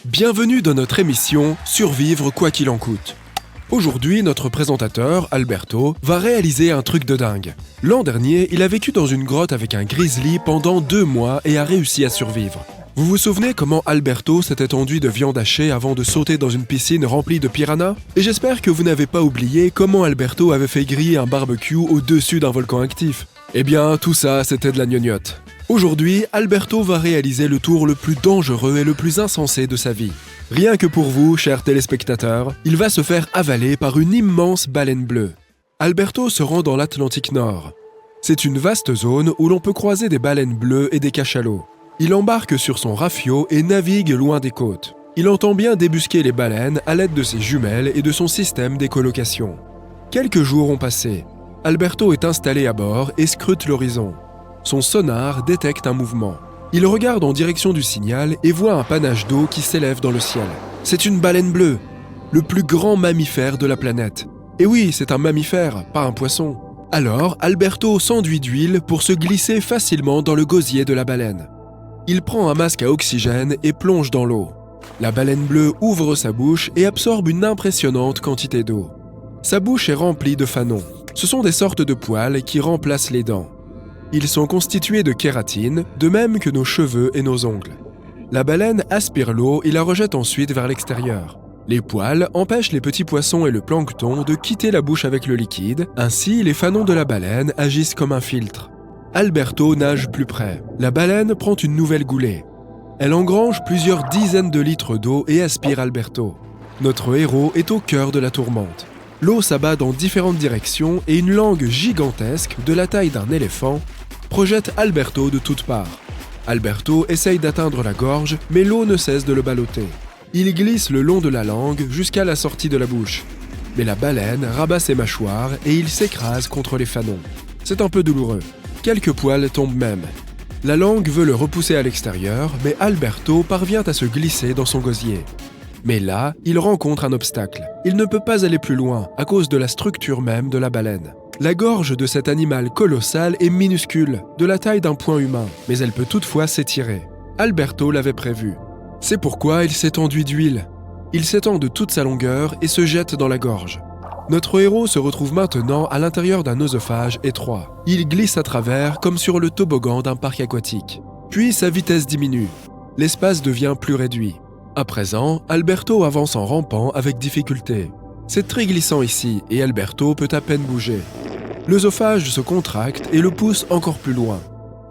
Bienvenue dans notre émission « Survivre quoi qu'il en coûte ». Aujourd'hui, notre présentateur, Alberto, va réaliser un truc de dingue. L'an dernier, il a vécu dans une grotte avec un grizzly pendant 2 mois et a réussi à survivre. Vous vous souvenez comment Alberto s'était enduit de viande hachée avant de sauter dans une piscine remplie de piranhas? Et j'espère que vous n'avez pas oublié comment Alberto avait fait griller un barbecue au-dessus d'un volcan actif. Eh bien, tout ça, c'était de la gnognotte. Aujourd'hui, Alberto va réaliser le tour le plus dangereux et le plus insensé de sa vie. Rien que pour vous, chers téléspectateurs, il va se faire avaler par une immense baleine bleue. Alberto se rend dans l'Atlantique Nord. C'est une vaste zone où l'on peut croiser des baleines bleues et des cachalots. Il embarque sur son rafio et navigue loin des côtes. Il entend bien débusquer les baleines à l'aide de ses jumelles et de son système d'écholocation. Quelques jours ont passé. Alberto est installé à bord et scrute l'horizon. Son sonar détecte un mouvement. Il regarde en direction du signal et voit un panache d'eau qui s'élève dans le ciel. C'est une baleine bleue, le plus grand mammifère de la planète. Et oui, c'est un mammifère, pas un poisson. Alors, Alberto s'enduit d'huile pour se glisser facilement dans le gosier de la baleine. Il prend un masque à oxygène et plonge dans l'eau. La baleine bleue ouvre sa bouche et absorbe une impressionnante quantité d'eau. Sa bouche est remplie de fanons. Ce sont des sortes de poils qui remplacent les dents. Ils sont constitués de kératine, de même que nos cheveux et nos ongles. La baleine aspire l'eau et la rejette ensuite vers l'extérieur. Les poils empêchent les petits poissons et le plancton de quitter la bouche avec le liquide, ainsi les fanons de la baleine agissent comme un filtre. Alberto nage plus près. La baleine prend une nouvelle goulée. Elle engrange plusieurs dizaines de litres d'eau et aspire Alberto. Notre héros est au cœur de la tourmente. L'eau s'abat dans différentes directions et une langue gigantesque, de la taille d'un éléphant, projette Alberto de toutes parts. Alberto essaye d'atteindre la gorge, mais l'eau ne cesse de le balloter. Il glisse le long de la langue jusqu'à la sortie de la bouche. Mais la baleine rabat ses mâchoires et il s'écrase contre les fanons. C'est un peu douloureux. Quelques poils tombent même. La langue veut le repousser à l'extérieur, mais Alberto parvient à se glisser dans son gosier. Mais là, il rencontre un obstacle. Il ne peut pas aller plus loin à cause de la structure même de la baleine. La gorge de cet animal colossal est minuscule, de la taille d'un poing humain, mais elle peut toutefois s'étirer. Alberto l'avait prévu. C'est pourquoi il s'est enduit d'huile. Il s'étend de toute sa longueur et se jette dans la gorge. Notre héros se retrouve maintenant à l'intérieur d'un œsophage étroit. Il glisse à travers comme sur le toboggan d'un parc aquatique. Puis sa vitesse diminue. L'espace devient plus réduit. À présent, Alberto avance en rampant avec difficulté. C'est très glissant ici et Alberto peut à peine bouger. L'œsophage se contracte et le pousse encore plus loin.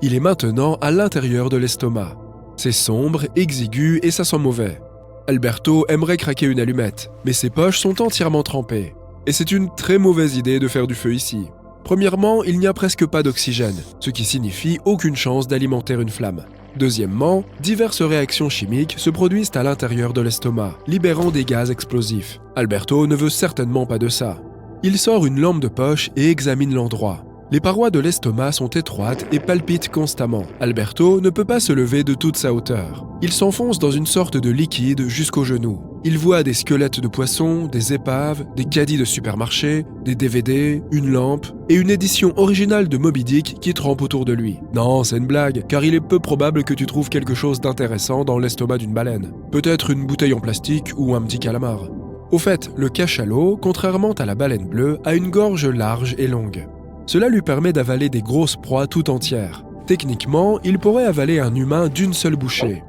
Il est maintenant à l'intérieur de l'estomac. C'est sombre, exigu et ça sent mauvais. Alberto aimerait craquer une allumette, mais ses poches sont entièrement trempées. Et c'est une très mauvaise idée de faire du feu ici. Premièrement, il n'y a presque pas d'oxygène, ce qui signifie aucune chance d'alimenter une flamme. Deuxièmement, diverses réactions chimiques se produisent à l'intérieur de l'estomac, libérant des gaz explosifs. Alberto ne veut certainement pas de ça. Il sort une lampe de poche et examine l'endroit. Les parois de l'estomac sont étroites et palpitent constamment. Alberto ne peut pas se lever de toute sa hauteur. Il s'enfonce dans une sorte de liquide jusqu'aux genoux. Il voit des squelettes de poissons, des épaves, des caddies de supermarché, des DVD, une lampe et une édition originale de Moby Dick qui trempe autour de lui. Non, c'est une blague, car il est peu probable que tu trouves quelque chose d'intéressant dans l'estomac d'une baleine. Peut-être une bouteille en plastique ou un petit calamar. Au fait, le cachalot, contrairement à la baleine bleue, a une gorge large et longue. Cela lui permet d'avaler des grosses proies tout entières. Techniquement, il pourrait avaler un humain d'une seule bouchée.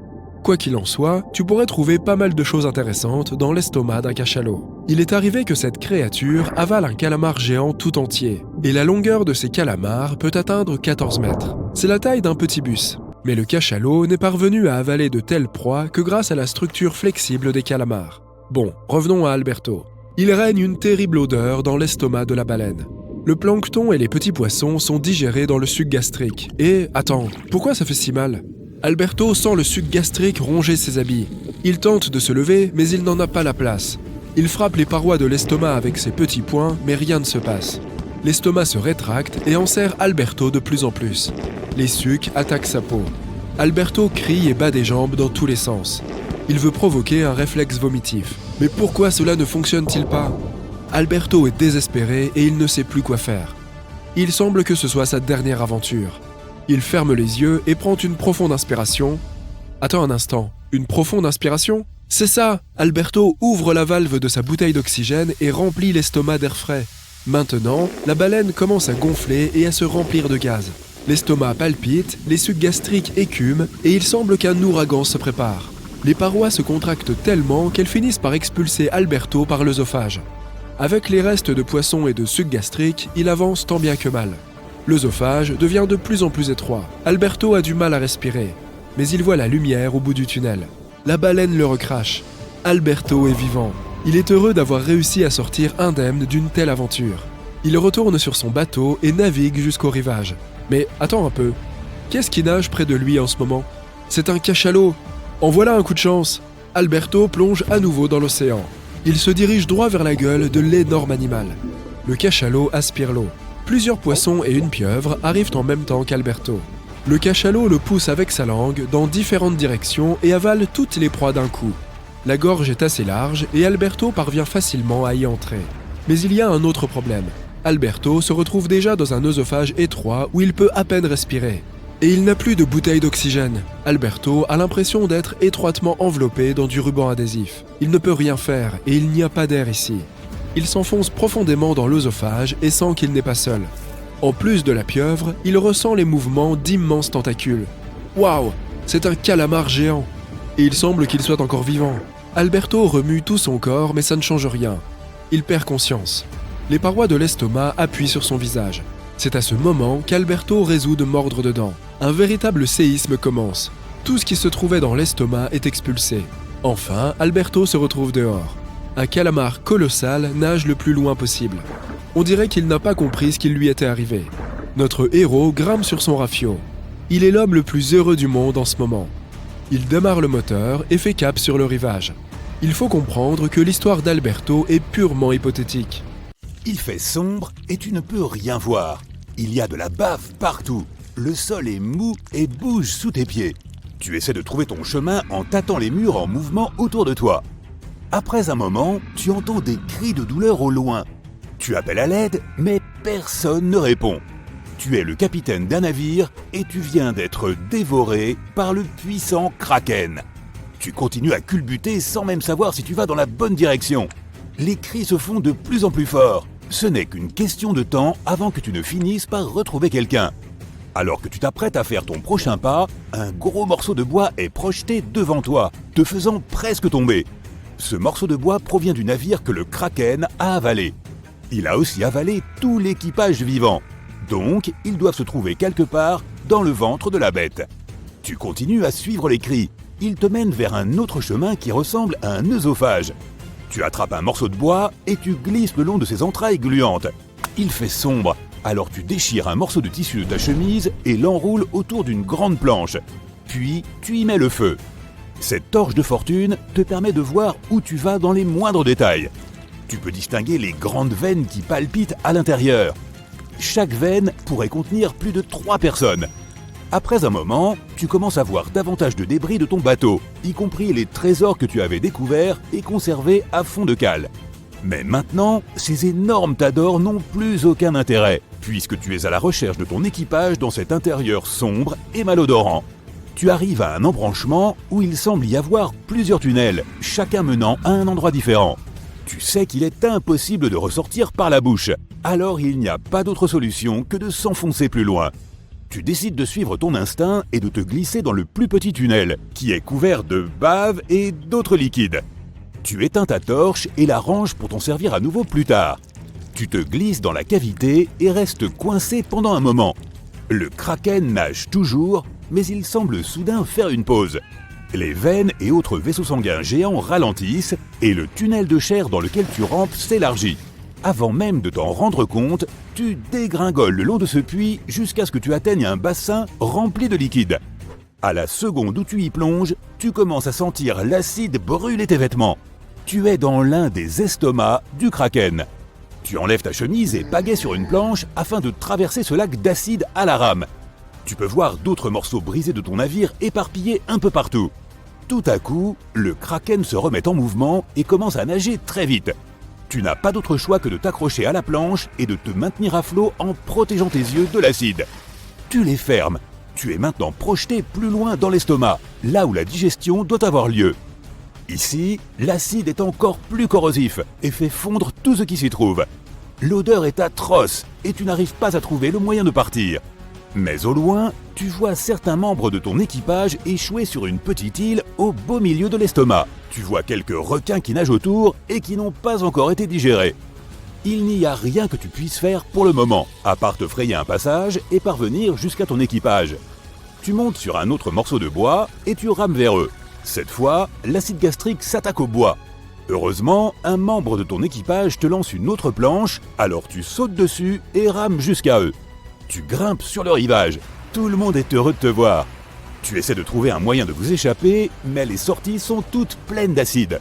Quoi qu'il en soit, tu pourrais trouver pas mal de choses intéressantes dans l'estomac d'un cachalot. Il est arrivé que cette créature avale un calamar géant tout entier, et la longueur de ces calamars peut atteindre 14 mètres. C'est la taille d'un petit bus. Mais le cachalot n'est parvenu à avaler de telles proies que grâce à la structure flexible des calamars. Bon, revenons à Alberto. Il règne une terrible odeur dans l'estomac de la baleine. Le plancton et les petits poissons sont digérés dans le suc gastrique. Et, attends, pourquoi ça fait si mal? Alberto sent le suc gastrique ronger ses habits. Il tente de se lever, mais il n'en a pas la place. Il frappe les parois de l'estomac avec ses petits poings, mais rien ne se passe. L'estomac se rétracte et enserre Alberto de plus en plus. Les sucs attaquent sa peau. Alberto crie et bat des jambes dans tous les sens. Il veut provoquer un réflexe vomitif. Mais pourquoi cela ne fonctionne-t-il pas? Alberto est désespéré et il ne sait plus quoi faire. Il semble que ce soit sa dernière aventure. Il ferme les yeux et prend une profonde inspiration. Attends un instant, une profonde inspiration? C'est ça! Alberto ouvre la valve de sa bouteille d'oxygène et remplit l'estomac d'air frais. Maintenant, la baleine commence à gonfler et à se remplir de gaz. L'estomac palpite, les sucs gastriques écument et il semble qu'un ouragan se prépare. Les parois se contractent tellement qu'elles finissent par expulser Alberto par l'œsophage. Avec les restes de poisson et de sucs gastriques, il avance tant bien que mal. L'œsophage devient de plus en plus étroit. Alberto a du mal à respirer, mais il voit la lumière au bout du tunnel. La baleine le recrache. Alberto est vivant. Il est heureux d'avoir réussi à sortir indemne d'une telle aventure. Il retourne sur son bateau et navigue jusqu'au rivage. Mais attends un peu. Qu'est-ce qui nage près de lui en ce moment? C'est un cachalot. En voilà un coup de chance. Alberto plonge à nouveau dans l'océan. Il se dirige droit vers la gueule de l'énorme animal. Le cachalot aspire l'eau. Plusieurs poissons et une pieuvre arrivent en même temps qu'Alberto. Le cachalot le pousse avec sa langue dans différentes directions et avale toutes les proies d'un coup. La gorge est assez large et Alberto parvient facilement à y entrer. Mais il y a un autre problème. Alberto se retrouve déjà dans un œsophage étroit où il peut à peine respirer. Et il n'a plus de bouteille d'oxygène. Alberto a l'impression d'être étroitement enveloppé dans du ruban adhésif. Il ne peut rien faire et il n'y a pas d'air ici. Il s'enfonce profondément dans l'œsophage et sent qu'il n'est pas seul. En plus de la pieuvre, il ressent les mouvements d'immenses tentacules. Waouh! C'est un calamar géant! Et il semble qu'il soit encore vivant. Alberto remue tout son corps, mais ça ne change rien. Il perd conscience. Les parois de l'estomac appuient sur son visage. C'est à ce moment qu'Alberto résout de mordre dedans. Un véritable séisme commence. Tout ce qui se trouvait dans l'estomac est expulsé. Enfin, Alberto se retrouve dehors. Un calamar colossal nage le plus loin possible. On dirait qu'il n'a pas compris ce qui lui était arrivé. Notre héros grimpe sur son rafio. Il est l'homme le plus heureux du monde en ce moment. Il démarre le moteur et fait cap sur le rivage. Il faut comprendre que l'histoire d'Alberto est purement hypothétique. Il fait sombre et tu ne peux rien voir. Il y a de la bave partout. Le sol est mou et bouge sous tes pieds. Tu essaies de trouver ton chemin en tâtant les murs en mouvement autour de toi. Après un moment, tu entends des cris de douleur au loin. Tu appelles à l'aide, mais personne ne répond. Tu es le capitaine d'un navire et tu viens d'être dévoré par le puissant Kraken. Tu continues à culbuter sans même savoir si tu vas dans la bonne direction. Les cris se font de plus en plus forts. Ce n'est qu'une question de temps avant que tu ne finisses par retrouver quelqu'un. Alors que tu t'apprêtes à faire ton prochain pas, un gros morceau de bois est projeté devant toi, te faisant presque tomber. Ce morceau de bois provient du navire que le Kraken a avalé. Il a aussi avalé tout l'équipage vivant. Donc, ils doivent se trouver quelque part dans le ventre de la bête. Tu continues à suivre les cris. Ils te mènent vers un autre chemin qui ressemble à un œsophage. Tu attrapes un morceau de bois et tu glisses le long de ses entrailles gluantes. Il fait sombre, alors tu déchires un morceau de tissu de ta chemise et l'enroules autour d'une grande planche. Puis, tu y mets le feu. Cette torche de fortune te permet de voir où tu vas dans les moindres détails. Tu peux distinguer les grandes veines qui palpitent à l'intérieur. Chaque veine pourrait contenir plus de 3 personnes. Après un moment, tu commences à voir davantage de débris de ton bateau, y compris les trésors que tu avais découverts et conservés à fond de cale. Mais maintenant, ces énormes tas d'or n'ont plus aucun intérêt, puisque tu es à la recherche de ton équipage dans cet intérieur sombre et malodorant. Tu arrives à un embranchement où il semble y avoir plusieurs tunnels, chacun menant à un endroit différent. Tu sais qu'il est impossible de ressortir par la bouche, alors il n'y a pas d'autre solution que de s'enfoncer plus loin. Tu décides de suivre ton instinct et de te glisser dans le plus petit tunnel, qui est couvert de bave et d'autres liquides. Tu éteins ta torche et la ranges pour t'en servir à nouveau plus tard. Tu te glisses dans la cavité et restes coincé pendant un moment. Le Kraken nage toujours, mais il semble soudain faire une pause. Les veines et autres vaisseaux sanguins géants ralentissent et le tunnel de chair dans lequel tu rampes s'élargit. Avant même de t'en rendre compte, tu dégringoles le long de ce puits jusqu'à ce que tu atteignes un bassin rempli de liquide. À la seconde où tu y plonges, tu commences à sentir l'acide brûler tes vêtements. Tu es dans l'un des estomacs du Kraken. Tu enlèves ta chemise et pagaies sur une planche afin de traverser ce lac d'acide à la rame. Tu peux voir d'autres morceaux brisés de ton navire éparpillés un peu partout. Tout à coup, le Kraken se remet en mouvement et commence à nager très vite. Tu n'as pas d'autre choix que de t'accrocher à la planche et de te maintenir à flot en protégeant tes yeux de l'acide. Tu les fermes. Tu es maintenant projeté plus loin dans l'estomac, là où la digestion doit avoir lieu. Ici, l'acide est encore plus corrosif et fait fondre tout ce qui s'y trouve. L'odeur est atroce et tu n'arrives pas à trouver le moyen de partir. Mais au loin, tu vois certains membres de ton équipage échouer sur une petite île au beau milieu de l'estomac. Tu vois quelques requins qui nagent autour et qui n'ont pas encore été digérés. Il n'y a rien que tu puisses faire pour le moment, à part te frayer un passage et parvenir jusqu'à ton équipage. Tu montes sur un autre morceau de bois et tu rames vers eux. Cette fois, l'acide gastrique s'attaque au bois. Heureusement, un membre de ton équipage te lance une autre planche, alors tu sautes dessus et rames jusqu'à eux. Tu grimpes sur le rivage. Tout le monde est heureux de te voir. Tu essaies de trouver un moyen de vous échapper, mais les sorties sont toutes pleines d'acide.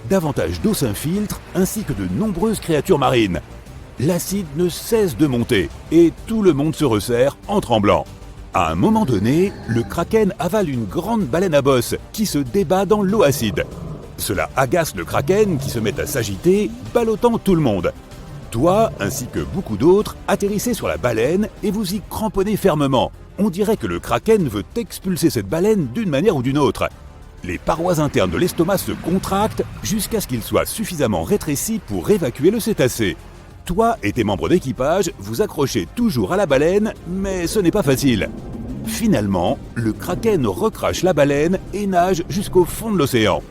Davantage d'eau s'infiltre, ainsi que de nombreuses créatures marines. L'acide ne cesse de monter, et tout le monde se resserre en tremblant. À un moment donné, le kraken avale une grande baleine à bosse qui se débat dans l'eau acide. Cela agace le kraken qui se met à s'agiter, ballottant tout le monde. Toi, ainsi que beaucoup d'autres, atterrissez sur la baleine et vous y cramponnez fermement. On dirait que le kraken veut expulser cette baleine d'une manière ou d'une autre. Les parois internes de l'estomac se contractent jusqu'à ce qu'il soit suffisamment rétréci pour évacuer le cétacé. Toi et tes membres d'équipage vous accrochez toujours à la baleine, mais ce n'est pas facile. Finalement, le kraken recrache la baleine et nage jusqu'au fond de l'océan.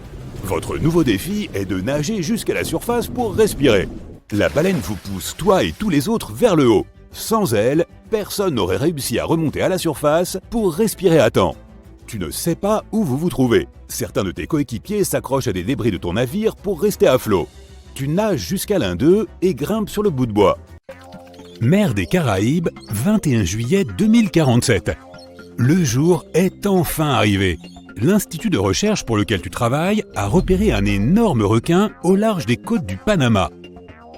Votre nouveau défi est de nager jusqu'à la surface pour respirer. La baleine vous pousse, toi et tous les autres, vers le haut. Sans elle, personne n'aurait réussi à remonter à la surface pour respirer à temps. Tu ne sais pas où vous vous trouvez. Certains de tes coéquipiers s'accrochent à des débris de ton navire pour rester à flot. Tu nages jusqu'à l'un d'eux et grimpes sur le bout de bois. Mer des Caraïbes, 21 juillet 2047. Le jour est enfin arrivé. L'Institut de recherche pour lequel tu travailles a repéré un énorme requin au large des côtes du Panama.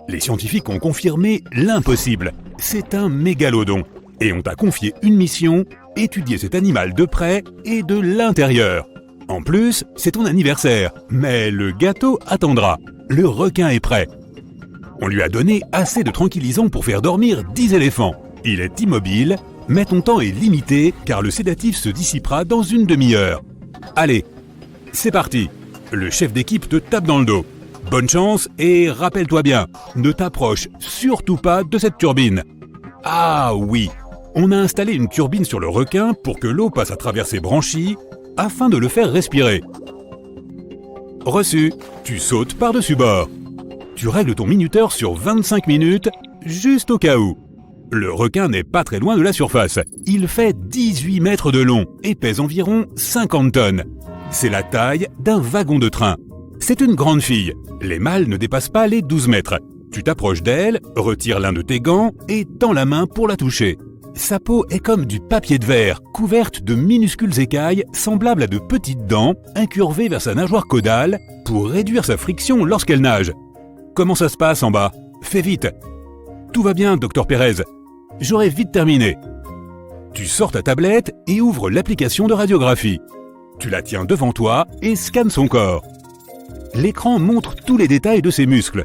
Les scientifiques ont confirmé l'impossible. C'est un mégalodon. Et on t'a confié une mission, étudier cet animal de près et de l'intérieur. En plus, c'est ton anniversaire, mais le gâteau attendra. Le requin est prêt. On lui a donné assez de tranquillisants pour faire dormir 10 éléphants. Il est immobile, mais ton temps est limité car le sédatif se dissipera dans une demi-heure. Allez, c'est parti. Le chef d'équipe te tape dans le dos. Bonne chance et rappelle-toi bien, ne t'approche surtout pas de cette turbine. Ah oui, on a installé une turbine sur le requin pour que l'eau passe à travers ses branchies afin de le faire respirer. Reçu, tu sautes par-dessus bord. Tu règles ton minuteur sur 25 minutes, juste au cas où. Le requin n'est pas très loin de la surface. Il fait 18 mètres de long et pèse environ 50 tonnes. C'est la taille d'un wagon de train. C'est une grande fille. Les mâles ne dépassent pas les 12 mètres. Tu t'approches d'elle, retires l'un de tes gants et tends la main pour la toucher. Sa peau est comme du papier de verre, couverte de minuscules écailles semblables à de petites dents, incurvées vers sa nageoire caudale pour réduire sa friction lorsqu'elle nage. Comment ça se passe en bas? Fais vite. Tout va bien, Dr Pérez. J'aurai vite terminé. Tu sors ta tablette et ouvres l'application de radiographie. Tu la tiens devant toi et scannes son corps. L'écran montre tous les détails de ses muscles.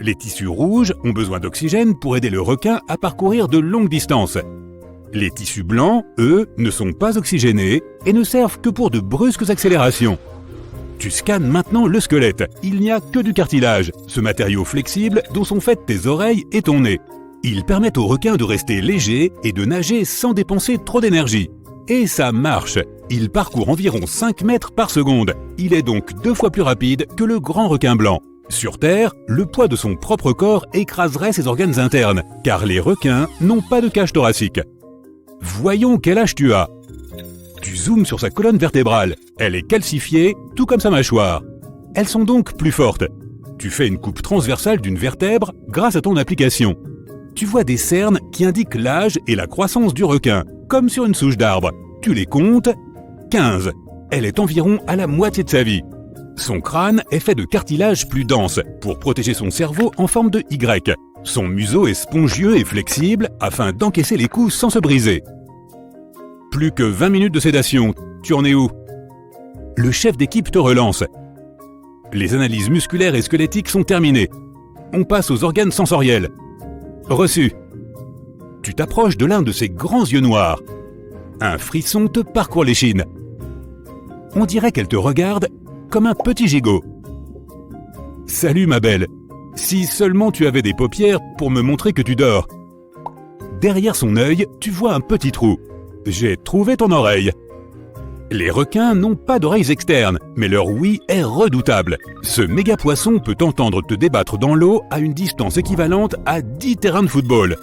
Les tissus rouges ont besoin d'oxygène pour aider le requin à parcourir de longues distances. Les tissus blancs, eux, ne sont pas oxygénés et ne servent que pour de brusques accélérations. Tu scannes maintenant le squelette. Il n'y a que du cartilage, ce matériau flexible dont sont faites tes oreilles et ton nez. Il permet au requin de rester léger et de nager sans dépenser trop d'énergie. Et ça marche. Il parcourt environ 5 mètres par seconde. Il est donc 2 fois plus rapide que le grand requin blanc. Sur Terre, le poids de son propre corps écraserait ses organes internes, car les requins n'ont pas de cage thoracique. Voyons quel âge tu as. Tu zoomes sur sa colonne vertébrale. Elle est calcifiée, tout comme sa mâchoire. Elles sont donc plus fortes. Tu fais une coupe transversale d'une vertèbre grâce à ton application. Tu vois des cernes qui indiquent l'âge et la croissance du requin, comme sur une souche d'arbre. Tu les comptes, 15. Elle est environ à la moitié de sa vie. Son crâne est fait de cartilage plus dense pour protéger son cerveau en forme de Y. Son museau est spongieux et flexible afin d'encaisser les coups sans se briser. Plus que 20 minutes de sédation. Tu en es où? Le chef d'équipe te relance. Les analyses musculaires et squelettiques sont terminées. On passe aux organes sensoriels. Reçu. Tu t'approches de l'un de ses grands yeux noirs. Un frisson te parcourt l'échine. On dirait qu'elle te regarde comme un petit gigot. « Salut ma belle, si seulement tu avais des paupières pour me montrer que tu dors. » Derrière son œil, tu vois un petit trou. « J'ai trouvé ton oreille. » Les requins n'ont pas d'oreilles externes, mais leur ouïe est redoutable. Ce méga poisson peut entendre te débattre dans l'eau à une distance équivalente à 10 terrains de football.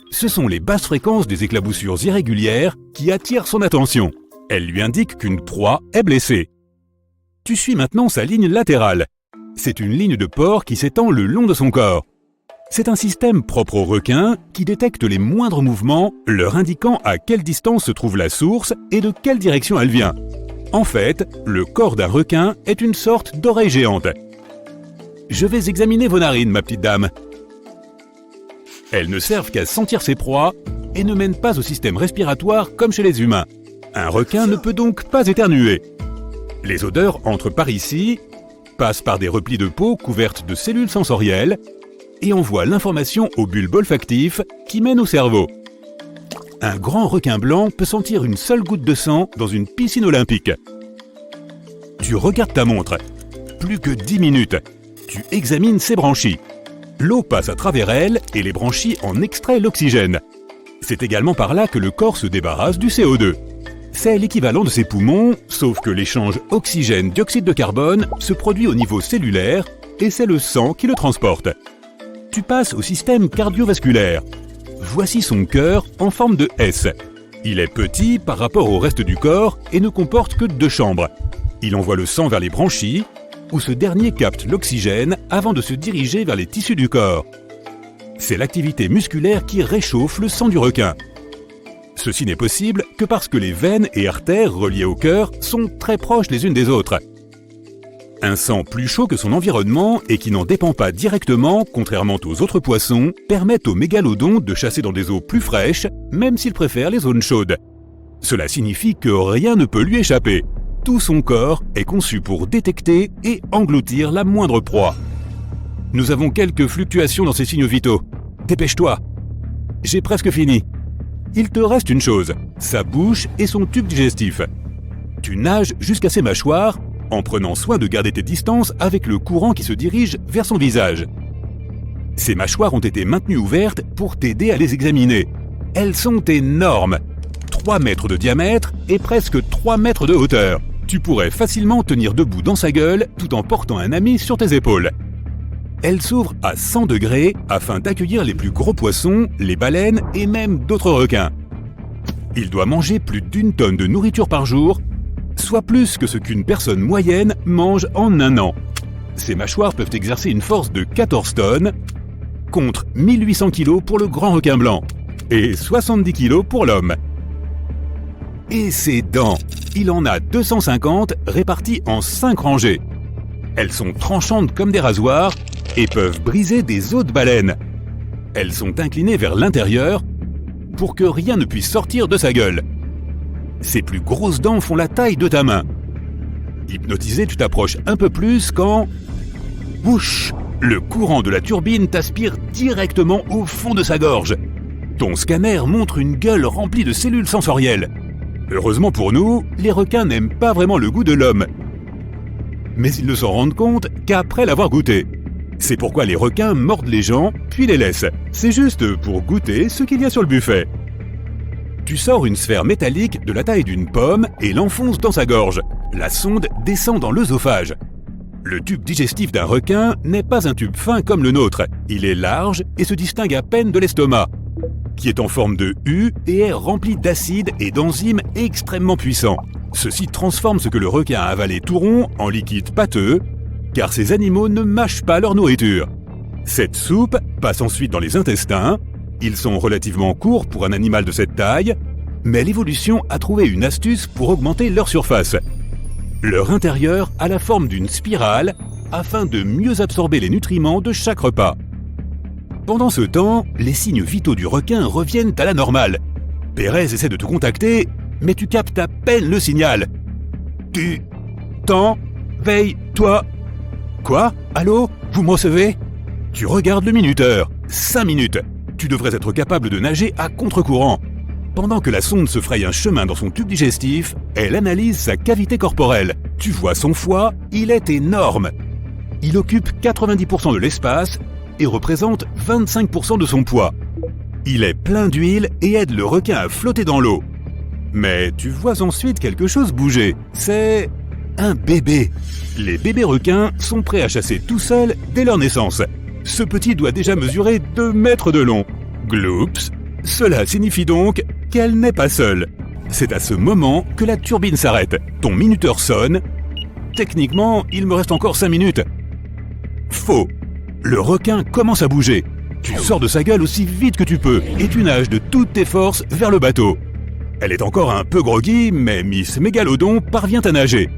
Ce sont les basses fréquences des éclaboussures irrégulières qui attirent son attention. Elles lui indiquent qu'une proie est blessée. Tu suis maintenant sa ligne latérale. C'est une ligne de port qui s'étend le long de son corps. C'est un système propre aux requins qui détecte les moindres mouvements, leur indiquant à quelle distance se trouve la source et de quelle direction elle vient. En fait, le corps d'un requin est une sorte d'oreille géante. Je vais examiner vos narines, ma petite dame. Elles ne servent qu'à sentir ses proies et ne mènent pas au système respiratoire comme chez les humains. Un requin ne peut donc pas éternuer. Les odeurs entrent par ici, passent par des replis de peau couvertes de cellules sensorielles et envoie l'information au bulbe olfactif qui mène au cerveau. Un grand requin blanc peut sentir une seule goutte de sang dans une piscine olympique. Tu regardes ta montre. Plus que 10 minutes. Tu examines ses branchies. L'eau passe à travers elles et les branchies en extraient l'oxygène. C'est également par là que le corps se débarrasse du CO2. C'est l'équivalent de ses poumons, sauf que l'échange oxygène-dioxyde de carbone se produit au niveau cellulaire et c'est le sang qui le transporte. Tu passes au système cardiovasculaire. Voici son cœur en forme de S. Il est petit par rapport au reste du corps et ne comporte que 2 chambres. Il envoie le sang vers les branchies, où ce dernier capte l'oxygène avant de se diriger vers les tissus du corps. C'est l'activité musculaire qui réchauffe le sang du requin. Ceci n'est possible que parce que les veines et artères reliées au cœur sont très proches les unes des autres. Un sang plus chaud que son environnement et qui n'en dépend pas directement, contrairement aux autres poissons, permet au mégalodon de chasser dans des eaux plus fraîches, même s'il préfère les zones chaudes. Cela signifie que rien ne peut lui échapper. Tout son corps est conçu pour détecter et engloutir la moindre proie. Nous avons quelques fluctuations dans ses signaux vitaux. Dépêche-toi. J'ai presque fini. Il te reste une chose, sa bouche et son tube digestif. Tu nages jusqu'à ses mâchoires, en prenant soin de garder tes distances avec le courant qui se dirige vers son visage. Ses mâchoires ont été maintenues ouvertes pour t'aider à les examiner. Elles sont énormes, 3 mètres de diamètre et presque 3 mètres de hauteur. Tu pourrais facilement tenir debout dans sa gueule tout en portant un ami sur tes épaules. Elle s'ouvre à 100 degrés afin d'accueillir les plus gros poissons, les baleines et même d'autres requins. Il doit manger plus d'1 tonne de nourriture par jour, soit plus que ce qu'une personne moyenne mange en un an. Ses mâchoires peuvent exercer une force de 14 tonnes, contre 1800 kg pour le grand requin blanc et 70 kg pour l'homme. Et ses dents, il en a 250 réparties en 5 rangées. Elles sont tranchantes comme des rasoirs et peuvent briser des os de baleine. Elles sont inclinées vers l'intérieur pour que rien ne puisse sortir de sa gueule. Ses plus grosses dents font la taille de ta main. Hypnotisé, tu t'approches un peu plus quand... Wouch! Le courant de la turbine t'aspire directement au fond de sa gorge. Ton scanner montre une gueule remplie de cellules sensorielles. Heureusement pour nous, les requins n'aiment pas vraiment le goût de l'homme. Mais ils ne s'en rendent compte qu'après l'avoir goûté. C'est pourquoi les requins mordent les gens, puis les laissent. C'est juste pour goûter ce qu'il y a sur le buffet. Tu sors une sphère métallique de la taille d'une pomme et l'enfonces dans sa gorge. La sonde descend dans l'œsophage. Le tube digestif d'un requin n'est pas un tube fin comme le nôtre. Il est large et se distingue à peine de l'estomac, qui est en forme de U et est rempli d'acides et d'enzymes extrêmement puissants. Ceci transforme ce que le requin a avalé tout rond en liquide pâteux, car ces animaux ne mâchent pas leur nourriture. Cette soupe passe ensuite dans les intestins. Ils sont relativement courts pour un animal de cette taille, mais l'évolution a trouvé une astuce pour augmenter leur surface. Leur intérieur a la forme d'une spirale afin de mieux absorber les nutriments de chaque repas. Pendant ce temps, les signes vitaux du requin reviennent à la normale. Pérez essaie de te contacter, mais tu captes à peine le signal. Tu... Temps... Veille... Toi... Quoi? Allô? Vous me recevez? Tu regardes le minuteur. 5 minutes. Tu devrais être capable de nager à contre-courant. Pendant que la sonde se fraye un chemin dans son tube digestif, elle analyse sa cavité corporelle. Tu vois son foie, il est énorme. Il occupe 90% de l'espace et représente 25% de son poids. Il est plein d'huile et aide le requin à flotter dans l'eau. Mais tu vois ensuite quelque chose bouger. C'est un bébé. Les bébés requins sont prêts à chasser tout seuls dès leur naissance. Ce petit doit déjà mesurer 2 mètres de long. Gloops! Cela signifie donc qu'elle n'est pas seule. C'est à ce moment que la turbine s'arrête. Ton minuteur sonne. Techniquement, il me reste encore 5 minutes. Faux. Le requin commence à bouger. Tu sors de sa gueule aussi vite que tu peux et tu nages de toutes tes forces vers le bateau. Elle est encore un peu groggy, mais Miss Mégalodon parvient à nager.